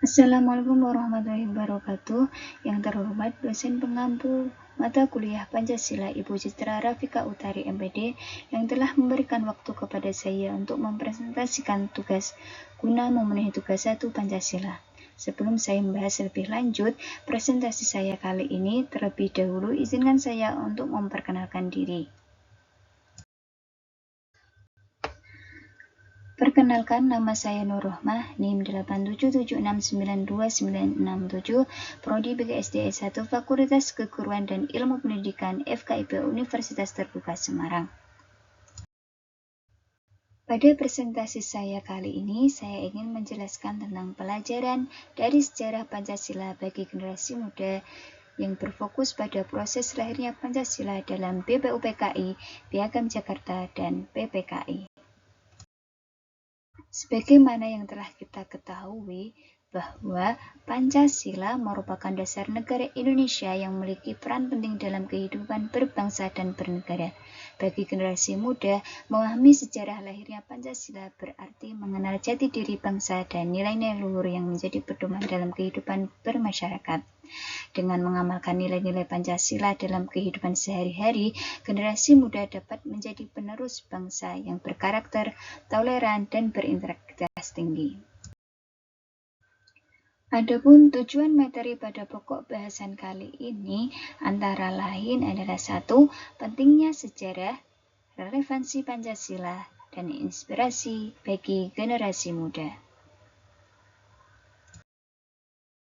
Assalamualaikum warahmatullahi wabarakatuh. Yang terhormat dosen pengampu mata kuliah Pancasila Ibu Citra Rafika Utari MPD yang telah memberikan waktu kepada saya untuk mempresentasikan tugas guna memenuhi tugas 1 Pancasila. Sebelum saya membahas lebih lanjut presentasi saya kali ini, terlebih dahulu izinkan saya untuk memperkenalkan diri. Perkenalkan, nama saya Nur Rohmah, NIM 8776929967, Prodi BGSD S1 Fakultas Keguruan dan Ilmu Pendidikan FKIP Universitas Terbuka Semarang. Pada presentasi saya kali ini, saya ingin menjelaskan tentang pelajaran dari sejarah Pancasila bagi generasi muda yang berfokus pada proses lahirnya Pancasila dalam BPUPKI, Piagam Jakarta, dan PPKI. Sebagaimana yang telah kita ketahui bahwa Pancasila merupakan dasar negara Indonesia yang memiliki peran penting dalam kehidupan berbangsa dan bernegara. Bagi generasi muda, memahami sejarah lahirnya Pancasila berarti mengenal jati diri bangsa dan nilai-nilai luhur yang menjadi pedoman dalam kehidupan bermasyarakat. Dengan mengamalkan nilai-nilai Pancasila dalam kehidupan sehari-hari, generasi muda dapat menjadi penerus bangsa yang berkarakter, toleran, dan berintegritas tinggi. Adapun tujuan materi pada pokok bahasan kali ini antara lain adalah 1. Pentingnya sejarah, relevansi Pancasila, dan inspirasi bagi generasi muda.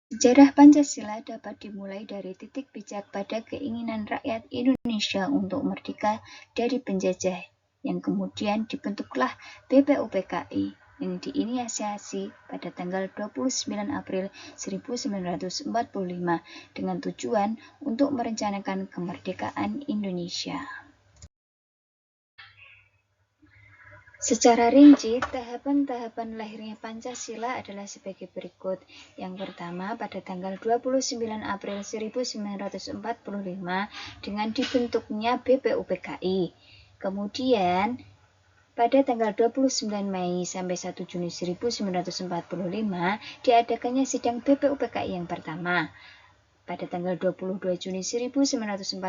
Sejarah Pancasila dapat dimulai dari titik pijak pada keinginan rakyat Indonesia untuk merdeka dari penjajah, yang kemudian dibentuklah BPUPKI yang diinisiasi pada tanggal 29 April 1945 dengan tujuan untuk merencanakan kemerdekaan Indonesia. Secara rinci, tahapan-tahapan lahirnya Pancasila adalah sebagai berikut. Yang pertama, pada tanggal 29 April 1945 dengan dibentuknya BPUPKI. Kemudian, pada tanggal 29 Mei sampai 1 Juni 1945 diadakannya sidang BPUPKI yang pertama. Pada tanggal 22 Juni 1945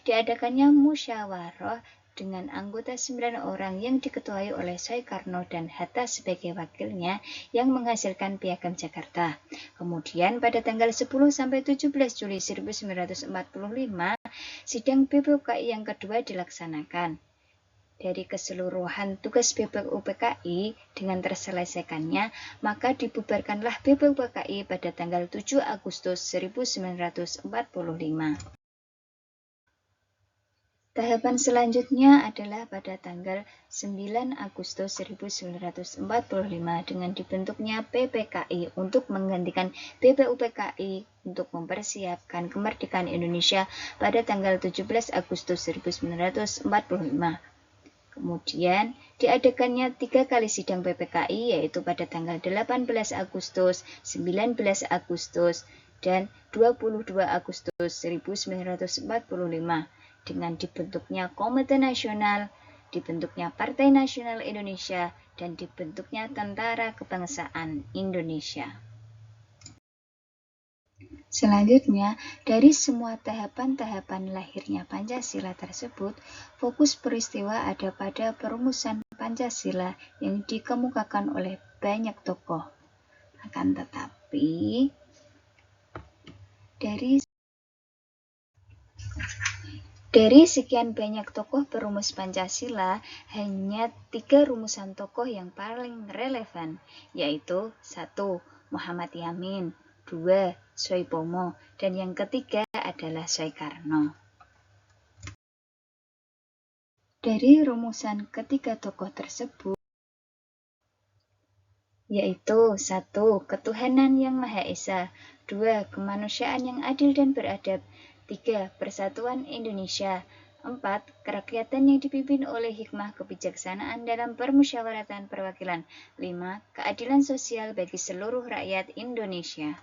diadakannya musyawarah dengan anggota 9 orang yang diketuai oleh Soekarno dan Hatta sebagai wakilnya yang menghasilkan Piagam Jakarta. Kemudian pada tanggal 10 sampai 17 Juli 1945 sidang BPUPKI yang kedua dilaksanakan. Dari keseluruhan tugas BPUPKI dengan terselesaikannya, maka dibubarkanlah BPUPKI pada tanggal 7 Agustus 1945. Tahapan selanjutnya adalah pada tanggal 9 Agustus 1945 dengan dibentuknya PPKI untuk menggantikan BPUPKI untuk mempersiapkan kemerdekaan Indonesia pada tanggal 17 Agustus 1945. Kemudian diadakannya 3 kali sidang PPKI yaitu pada tanggal 18 Agustus, 19 Agustus, dan 22 Agustus 1945 dengan dibentuknya Komite Nasional, dibentuknya Partai Nasional Indonesia, dan dibentuknya Tentara Kebangsaan Indonesia. Selanjutnya, dari semua tahapan-tahapan lahirnya Pancasila tersebut, fokus peristiwa ada pada perumusan Pancasila yang dikemukakan oleh banyak tokoh. Akan tetapi, dari sekian banyak tokoh perumus Pancasila, hanya 3 rumusan tokoh yang paling relevan, yaitu 1. Muhammad Yamin, 2. Soepomo, dan yang ketiga adalah Soekarno. Dari rumusan ketiga tokoh tersebut, yaitu 1. Ketuhanan yang Maha Esa, 2. Kemanusiaan yang adil dan beradab, 3. Persatuan Indonesia, 4. Kerakyatan yang dipimpin oleh hikmah kebijaksanaan dalam permusyawaratan perwakilan, 5. Keadilan sosial bagi seluruh rakyat Indonesia.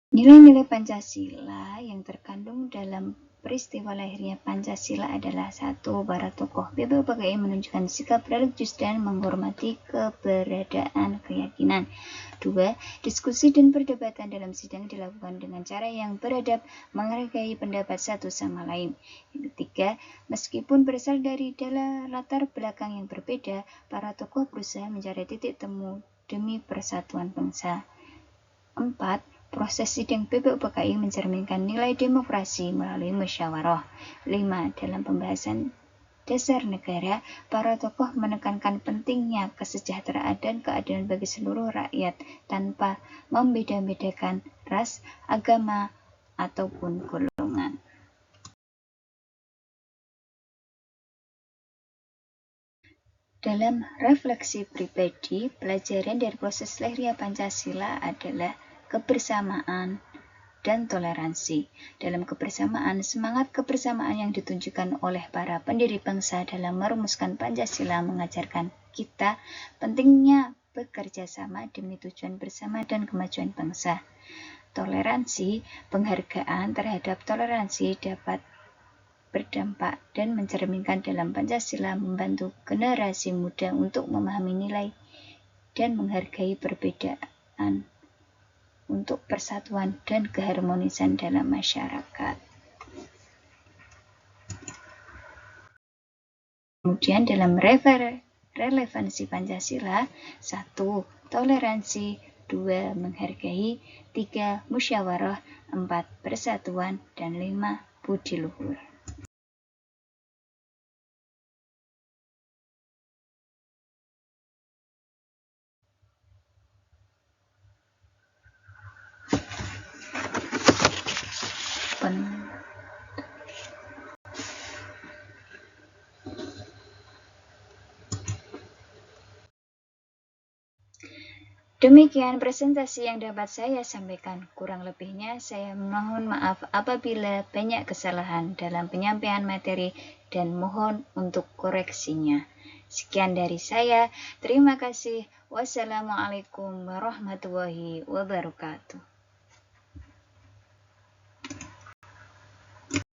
Nilai-nilai Pancasila yang terkandung dalam peristiwa lahirnya Pancasila adalah 1. Para tokoh PPUPKI menunjukkan sikap religius dan menghormati keberadaan keyakinan. 2. Diskusi dan perdebatan dalam sidang dilakukan dengan cara yang beradab, menghargai pendapat satu sama lain. Yang ketiga, meskipun berasal dari latar belakang yang berbeda, para tokoh berusaha mencari titik temu demi persatuan bangsa. 4. Proses sidang PPUPKI mencerminkan nilai demokrasi melalui musyawarah. 5. Dalam pembahasan dasar negara, para tokoh menekankan pentingnya kesejahteraan dan keadilan bagi seluruh rakyat tanpa membeda-bedakan ras, agama, ataupun golongan. Dalam refleksi pribadi, pelajaran dari proses lahirnya Pancasila adalah kebersamaan dan toleransi. Dalam kebersamaan, semangat kebersamaan yang ditunjukkan oleh para pendiri bangsa dalam merumuskan Pancasila mengajarkan kita pentingnya bekerja sama demi tujuan bersama dan kemajuan bangsa. Toleransi, penghargaan terhadap toleransi dapat berdampak dan mencerminkan dalam Pancasila membantu generasi muda untuk memahami nilai dan menghargai perbedaan untuk persatuan dan keharmonisan dalam masyarakat. Kemudian dalam relevansi Pancasila, 1. Toleransi, 2. Menghargai, 3. Musyawarah, 4. Persatuan, dan 5. Budi luhur. Demikian presentasi yang dapat saya sampaikan. Kurang lebihnya saya mohon maaf apabila banyak kesalahan dalam penyampaian materi dan mohon untuk koreksinya. Sekian dari saya. Terima kasih. Wassalamualaikum warahmatullahi wabarakatuh.